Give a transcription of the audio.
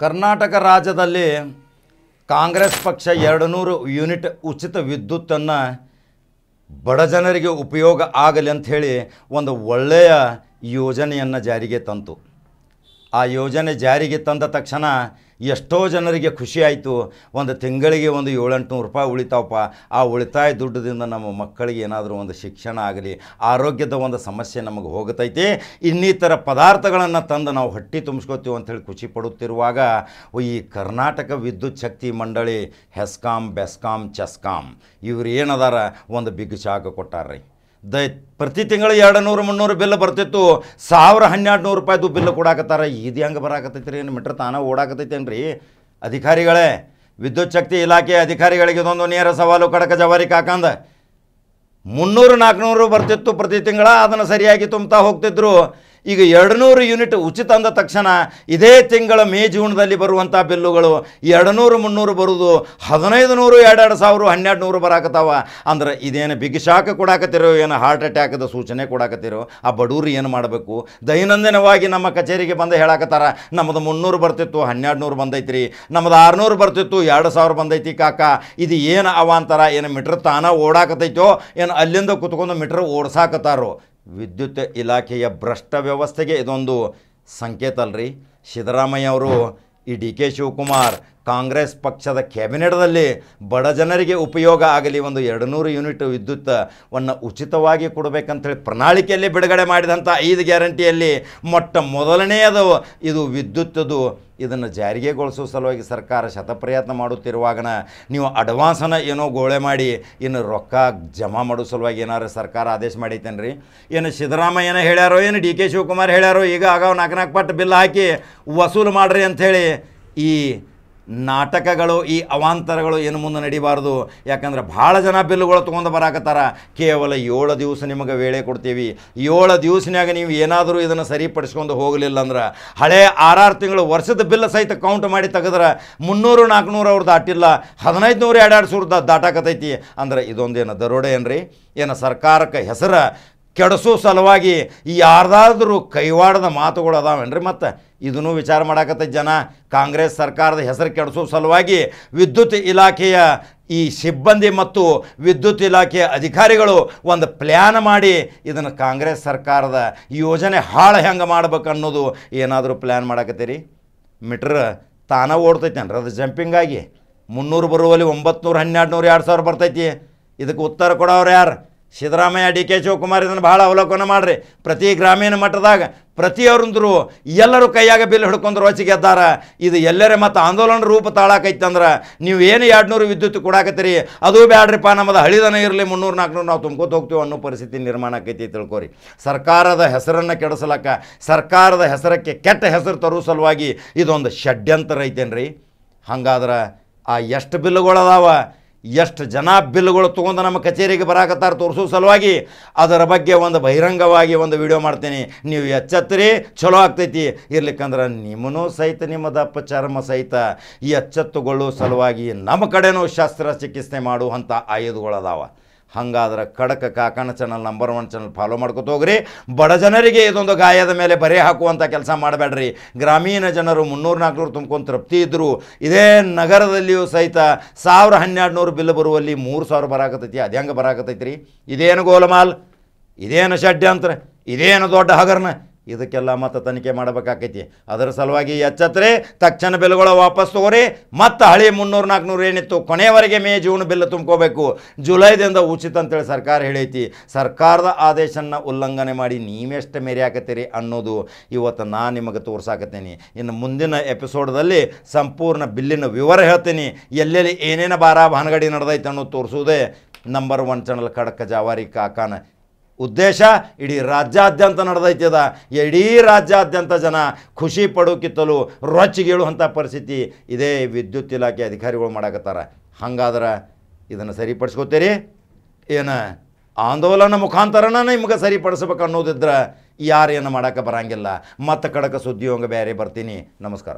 ಕರ್ನಾಟಕ ರಾಜ್ಯದಲ್ಲಿ ಕಾಂಗ್ರೆಸ್ ಪಕ್ಷ 200 ಯೂನಿಟ್ ಉಚಿತ ವಿದ್ಯುತ್ತನ್ನು ಬಡ ಜನರಿಗೆ ಉಪಯೋಗ ಆಗಲಿ ಅಂತ ಹೇಳಿ ಒಂದು ಒಳ್ಳೆಯ ಯೋಜನೆಯನ್ನು ಜಾರಿಗೆ ತಂತು. ಆ ಯೋಜನೆ ಜಾರಿಗೆ ತಂದ ತಕ್ಷಣ ಎಷ್ಟೋ ಜನರಿಗೆ ಖುಷಿ ಆಯಿತು. ಒಂದು ತಿಂಗಳಿಗೆ ಒಂದು 700-800 ರೂಪಾಯಿ ಉಳಿತಾವಪ್ಪ. ಆ ಉಳಿತಾಯ ದುಡ್ಡದಿಂದ ನಮ್ಮ ಮಕ್ಕಳಿಗೆ ಏನಾದರೂ ಒಂದು ಶಿಕ್ಷಣ ಆಗಲಿ, ಆರೋಗ್ಯದ ಒಂದು ಸಮಸ್ಯೆ ನಮಗೆ ಹೋಗುತ್ತೈತಿ, ಇನ್ನಿತರ ಪದಾರ್ಥಗಳನ್ನು ತಂದು ನಾವು ಹೊಟ್ಟೆ ತುಂಬಿಸ್ಕೋತೀವಿ ಅಂಥೇಳಿ ಖುಷಿ ಪಡುತ್ತಿರುವಾಗ ಈ ಕರ್ನಾಟಕ ವಿದ್ಯುತ್ ಶಕ್ತಿ ಮಂಡಳಿ ಹೆಸ್ಕಾಂ, ಬೆಸ್ಕಾಂ, ಚೆಸ್ಕಾಂ ಇವ್ರು ಏನದಾರ ಒಂದು ಬಿಗ್ ಶಾಕ್ ಕೊಟ್ಟಾರ್ರಿ. ಪ್ರತಿ ತಿಂಗಳು 200-300 ಬಿಲ್ ಬರ್ತಿತ್ತು. 1000-1200 ರೂಪಾಯಿದು ಬಿಲ್ ಕೊಡಾಕತ್ತಾರ. ಇದು ಹೆಂಗೆ ಬರಾಕತ್ತೈತಿ ರೀ? ಏನು ಮೀಟ್ರ್ ತಾನೇ ಓಡಾಕತ್ತೈತೇನು ರೀ? ಅಧಿಕಾರಿಗಳೇ, ವಿದ್ಯುತ್ ಶಕ್ತಿ ಇಲಾಖೆ ಅಧಿಕಾರಿಗಳಿಗೆ ಇದೊಂದು ನೇರ ಸವಾಲು ಕಡಕ ಜವಾರಿ ಕಾಕಂದ. 300-400 ಬರ್ತಿತ್ತು ಪ್ರತಿ ತಿಂಗಳ, ಅದನ್ನು ಸರಿಯಾಗಿ ತುಂಬ್ತಾ ಹೋಗ್ತಿದ್ರು. ಈಗ 200 ಯೂನಿಟ್ ಉಚಿತ ಅಂದ ತಕ್ಷಣ ಇದೇ ತಿಂಗಳ ಮೇ ಜೂನ್ದಲ್ಲಿ ಬರುವಂಥ ಬಿಲ್ಲುಗಳು 200-300 ಬರುವುದು 1500, 2000, 1200 ಬರಾಕತ್ತಾವ. ಅಂದ್ರೆ ಇದೇನು ಬಿಗ್ ಶಾಕ್ ಕೊಡಾಕತ್ತಿರೋ, ಏನು ಹಾರ್ಟ್ ಅಟ್ಯಾಕ್ದ ಸೂಚನೆ ಕೊಡಾಕತ್ತಿರೋ? ಆ ಬಡವ್ರು ಏನು ಮಾಡಬೇಕು? ದೈನಂದಿನವಾಗಿ ನಮ್ಮ ಕಚೇರಿಗೆ ಬಂದು ಹೇಳಾಕತ್ತಾರ, ನಮ್ಮದು 300 ಬರ್ತಿತ್ತು 1200 ಬಂದೈತ್ರಿ, ನಮ್ಮದು 600 ಬರ್ತಿತ್ತು 2000 ಬಂದೈತಿ ಕಾಕ. ಇದು ಏನು ಅವಾಂತರ? ಏನು ಮೀಟ್ರ್ ತಾನ ಓಡಾಕತೈತೋ ಏನು ಅಲ್ಲಿಂದ ಕುತ್ಕೊಂಡು ಮೀಟ್ರ್ ಓಡಿಸಾಕತ್ತಾರೋ? ವಿದ್ಯುತ್ ಇಲಾಖೆಯ ಭ್ರಷ್ಟ ವ್ಯವಸ್ಥೆಗೆ ಇದೊಂದು ಸಂಕೇತ ಅಲ್ರಿ. ಸಿದ್ದರಾಮಯ್ಯ ಅವರು ಈ ಡಿ ಕೆ ಶಿವಕುಮಾರ್ ಕಾಂಗ್ರೆಸ್ ಪಕ್ಷದ ಕ್ಯಾಬಿನೆಟ್ದಲ್ಲಿ ಬಡ ಜನರಿಗೆ ಉಪಯೋಗ ಆಗಲಿ ಒಂದು 200 ಯೂನಿಟ್ ವಿದ್ಯುತ್ತನ್ನು ಉಚಿತವಾಗಿ ಕೊಡಬೇಕಂತೇಳಿ ಪ್ರಣಾಳಿಕೆಯಲ್ಲಿ ಬಿಡುಗಡೆ ಮಾಡಿದಂಥ 5 ಗ್ಯಾರಂಟಿಯಲ್ಲಿ ಮೊದಲನೆಯದು ಇದು ವಿದ್ಯುತ್ತದು. ಇದನ್ನು ಜಾರಿಗೆಗೊಳಿಸುವ ಸಲುವಾಗಿ ಸರ್ಕಾರ ಶತಪ್ರಯತ್ನ ಮಾಡುತ್ತಿರುವಾಗನ ನೀವು ಅಡ್ವಾನ್ಸನ್ನು ಏನೋ ಗೋಳೆ ಮಾಡಿ ಇನ್ನು ರೊಕ್ಕ ಜಮಾ ಮಾಡೋ ಸಲುವಾಗಿ ಏನಾರು ಸರ್ಕಾರ ಆದೇಶ ಮಾಡೈತೇನು ರೀ? ಏನು ಸಿದ್ದರಾಮಯ್ಯನ ಹೇಳ್ಯಾರೋ, ಏನು ಡಿ ಕೆ ಶಿವಕುಮಾರ್ ಹೇಳ್ಯಾರೋ, ಈಗ ಆಗ 4 ಪಟ್ಟು ಬಿಲ್ ಹಾಕಿ ವಸೂಲು ಮಾಡಿರಿ ಅಂಥೇಳಿ ಈ ನಾಟಕಗಳು, ಈ ಅವಾಂತರಗಳು ಏನು ಮುಂದೆ ನಡಿಬಾರ್ದು. ಯಾಕಂದ್ರೆ ಭಾಳ ಜನ ಬಿಲ್ಲುಗಳು ತೊಗೊಂಡು ಬರಾಕತ್ತಾರ. ಕೇವಲ 7 ದಿವಸ ನಿಮಗೆ ವೇಳೆ ಕೊಡ್ತೀವಿ. 7 ದಿವಸನಾಗ ನೀವು ಏನಾದರೂ ಇದನ್ನು ಸರಿಪಡಿಸ್ಕೊಂಡು ಹೋಗಲಿಲ್ಲ ಅಂದ್ರೆ ಹಳೆ 6 ತಿಂಗಳು ವರ್ಷದ ಬಿಲ್ ಸಹಿತ ಕೌಂಟ್ ಮಾಡಿ ತೆಗೆದ್ರೆ 300-400 ಅವ್ರು ದಾಟಿಲ್ಲ, 1500-2000 ದಾಟಾಕತೈತಿ. ಅಂದ್ರೆ ಇದೊಂದೇನು ದರೋಡೆ ಏನ್ರಿ? ಏನು ಸರ್ಕಾರಕ್ಕೆ ಹೆಸರು ಕೆಡಿಸೋ ಸಲುವಾಗಿ ಯಾರ್ದಾದ್ರೂ ಕೈವಾಡದ ಮಾತುಗಳು ಅದಾವೇನ್ರಿ? ಮತ್ತು ಇದನ್ನು ವಿಚಾರ ಮಾಡಾಕತ್ತೈತಿ ಜನ. ಕಾಂಗ್ರೆಸ್ ಸರ್ಕಾರದ ಹೆಸರು ಕೆಡಿಸೋ ಸಲುವಾಗಿ ವಿದ್ಯುತ್ ಇಲಾಖೆಯ ಈ ಸಿಬ್ಬಂದಿ ಮತ್ತು ವಿದ್ಯುತ್ ಇಲಾಖೆಯ ಅಧಿಕಾರಿಗಳು ಒಂದು ಪ್ಲ್ಯಾನ್ ಮಾಡಿ ಇದನ್ನು ಕಾಂಗ್ರೆಸ್ ಸರ್ಕಾರದ ಯೋಜನೆ ಹಾಳು ಹೆಂಗೆ ಮಾಡ್ಬೇಕು ಅನ್ನೋದು ಏನಾದರೂ ಪ್ಲ್ಯಾನ್ ಮಾಡಾಕತ್ತೀರಿ? ಮೀಟ್ರ್ ತಾನೇ ಓಡ್ತೈತೇನ್ರಿ ಅದು ಜಂಪಿಂಗಾಗಿ? 300 ಬರುವಲ್ಲಿ 900, 1200, 2000 ಬರ್ತೈತಿ. ಇದಕ್ಕೆ ಉತ್ತರ ಕೊಡೋರು ಯಾರು? ಸಿದ್ದರಾಮಯ್ಯ, ಡಿ ಕೆ ಶಿವಕುಮಾರ್ ಇದನ್ನು ಭಾಳ ಅವಲೋಕನ ಮಾಡಿರಿ. ಪ್ರತಿ ಗ್ರಾಮೀಣ ಮಟ್ಟದಾಗ ಪ್ರತಿಯೊಂದರು ಎಲ್ಲರೂ ಕೈಯಾಗ ಬಿಲ್ ಹಿಡ್ಕೊಂಡ್ರು ಗೆದ್ದಾರ. ಇದು ಎಲ್ಲರೇ ಮತ್ತು ಆಂದೋಲನ ರೂಪ ತಾಳಾಕೈತಂದ್ರೆ ನೀವು ಏನು 200 ವಿದ್ಯುತ್ ಕೊಡಾಕತ್ತೀರಿ, ಅದು ಬ್ಯಾಡ್ರಿಪ್ಪ, ನಮ್ಮದು ಹಳಿದನ ಇರಲಿ 300-400 ನಾವು ತುಂಬ್ಕೋತ ಹೋಗ್ತೀವಿ ಅನ್ನೋ ಪರಿಸ್ಥಿತಿ ನಿರ್ಮಾಣ ಆಕೈತಿ. ತಿಳ್ಕೊರಿ, ಸರ್ಕಾರದ ಹೆಸರನ್ನು ಕೆಡಿಸಲಕ್ಕ, ಸರ್ಕಾರದ ಹೆಸರಕ್ಕೆ ಕೆಟ್ಟ ಹೆಸರು ತರೋ ಸಲುವಾಗಿ ಇದೊಂದು ಷಡ್ಯಂತರ ಐತೇನ್ರಿ? ಹಂಗಾದ್ರೆ ಆ ಎಷ್ಟು ಬಿಲ್ಲುಗಳದಾವ, ಎಷ್ಟು ಜನ ಬಿಲ್ಗಳು ತೊಗೊಂಡು ನಮ್ಮ ಕಚೇರಿಗೆ ಬರಾಕತ್ತಾರ ತೋರಿಸೋ ಸಲುವಾಗಿ ಅದರ ಬಗ್ಗೆ ಒಂದು ಬಹಿರಂಗವಾಗಿ ಒಂದು ವಿಡಿಯೋ ಮಾಡ್ತೀನಿ. ನೀವು ಎಚ್ಚೆತ್ತರಿ, ಚಲೋ ಆಗ್ತೈತಿ. ಇರ್ಲಿಕ್ಕಂದ್ರೆ ನಿಮ್ಮನೂ ಸಹಿತ ನಿಮ್ಮ ದಪ್ಪ ಚರ್ಮ ಸಹಿತ ಎಚ್ಚೆತ್ತುಗೊಳ್ಳೋ ಸಲುವಾಗಿ ನಮ್ಮ ಕಡೆನೂ ಶಸ್ತ್ರಚಿಕಿತ್ಸೆ ಮಾಡುವಂಥ ಆಯುಧಗಳದಾವ. ಹಾಗಾದ್ರೆ ಖಡಕ ಕಾಕನ ಚಾನಲ್ ನಂಬರ್ 1 ಚಾನಲ್ ಫಾಲೋ ಮಾಡ್ಕೊತ ಹೋಗ್ರಿ. ಬಡ ಜನರಿಗೆ ಇದೊಂದು ಗಾಯದ ಮೇಲೆ ಬರೆ ಹಾಕುವಂಥ ಕೆಲಸ ಮಾಡಬೇಡ್ರಿ. ಗ್ರಾಮೀಣ ಜನರು 300-400 ತುಂಬ್ಕೊಂಡು ತೃಪ್ತಿ ಇದ್ದರು. ಇದೇ ನಗರದಲ್ಲಿಯೂ ಸಹಿತ 1000-1200 ಬಿಲ್ ಬರುವಲ್ಲಿ 3000 ಬರಾಕತೈತಿ. ಅದು ಹೆಂಗೆ ಬರಾಕತೈತಿ ರೀ? ಇದೇನು ಗೋಲಮಾಲ್, ಇದೇನು ಷಡ್ಯಂತ್ರ, ಇದೇನು ದೊಡ್ಡ ಹಗರಣ? ಇದಕ್ಕೆಲ್ಲ ಮತ್ತೆ ತನಿಖೆ ಮಾಡಬೇಕಾಕೈತಿ. ಅದರ ಸಲುವಾಗಿ ಎಚ್ಚೆತ್ತರೆ, ತಕ್ಷಣ ಬಿಲ್ಗಳು ವಾಪಸ್ ತಗೋರಿ. ಮತ್ತು ಹಳೆ 300-400 ಏನಿತ್ತು ಕೊನೆಯವರೆಗೆ ಮೇ ಜೂನ್ ಬಿಲ್ ತುಂಬ್ಕೋಬೇಕು. ಜುಲೈದಿಂದ ಉಚಿತ ಅಂತೇಳಿ ಸರ್ಕಾರ ಹೇಳೈತಿ. ಸರ್ಕಾರದ ಆದೇಶನ ಉಲ್ಲಂಘನೆ ಮಾಡಿ ನೀವೆಷ್ಟು ಮೇರೆ ಹಾಕತ್ತೀರಿ ಅನ್ನೋದು ಇವತ್ತು ನಾನು ನಿಮಗೆ ತೋರ್ಸಾಕತ್ತೀನಿ. ಇನ್ನು ಮುಂದಿನ ಎಪಿಸೋಡ್ದಲ್ಲಿ ಸಂಪೂರ್ಣ ಬಿಲ್ಲಿನ ವಿವರ ಹೇಳ್ತೀನಿ. ಎಲ್ಲೆಲ್ಲಿ ಏನೇನು ಭಾನಗಡಿ ನಡೆದೈತೆ ಅನ್ನೋದು ತೋರಿಸೋದೇ ನಂಬರ್ 1 ಚಾನಲ್ ಖಡಕ ಜವಾರಿ ಕಾಕನ ಉದ್ದೇಶ. ಇಡೀ ರಾಜ್ಯಾದ್ಯಂತ ನಡೆದೈತಿ ಅದ. ಇಡೀ ರಾಜ್ಯಾದ್ಯಂತ ಜನ ಖುಷಿ ಪಡೋಕ್ಕಿತ್ತಲು ರೊಚ್ಚಿಗೇಳುವಂಥ ಪರಿಸ್ಥಿತಿ ಇದೇ ವಿದ್ಯುತ್ ಇಲಾಖೆ ಅಧಿಕಾರಿಗಳು ಮಾಡಾಕತ್ತಾರ. ಹಂಗಾದ್ರೆ ಇದನ್ನು ಸರಿಪಡಿಸ್ಕೋತೀರಿ ಏನು? ಆಂದೋಲನ ಮುಖಾಂತರನ ನಿಮ್ಗೆ ಸರಿಪಡಿಸ್ಬೇಕು ಅನ್ನೋದಿದ್ರೆ ಯಾರೇನು ಮಾಡೋಕ್ಕೆ ಬರಂಗಿಲ್ಲ. ಮತ್ತೆ ಖಡಕ ಸುದ್ದಿ ಹಂಗೆ ಬೇರೆ ಬರ್ತೀನಿ. ನಮಸ್ಕಾರ.